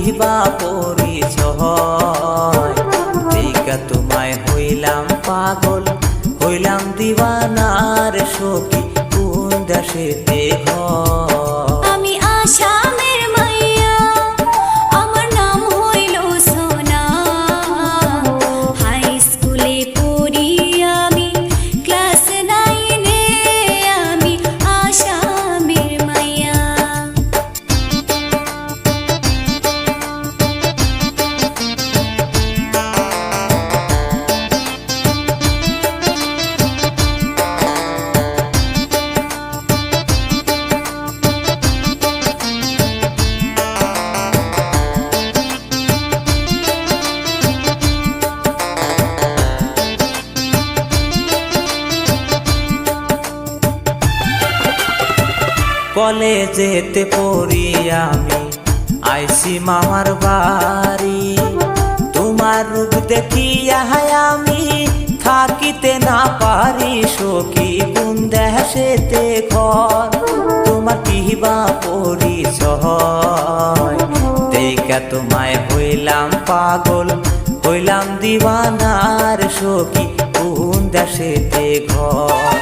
কিবা পরিচয়, দেখা তোমায় হইলাম পাগল, হইলাম দিওয়ানার সখী, কোন দেশেতে ঘর। আমি আসামের মাইয়া, আমার নাম হইল সোনা, হাই স্কুলে পড়ি আমি ক্লাস 9-এ, আমি আসামের মাইয়া। কলেজেতে পড়ি আমি আইসি মামার বাড়ি, তোমার রূপ দেখিয়া আমি থাকিতে না পারি সখী, কোন দেশেতে ঘর। তোমার কিবা পরিচয়, দেখা তোমায় হইলাম পাগল, হইলাম দিওয়ানার সখী, কোন দেশেতে ঘর।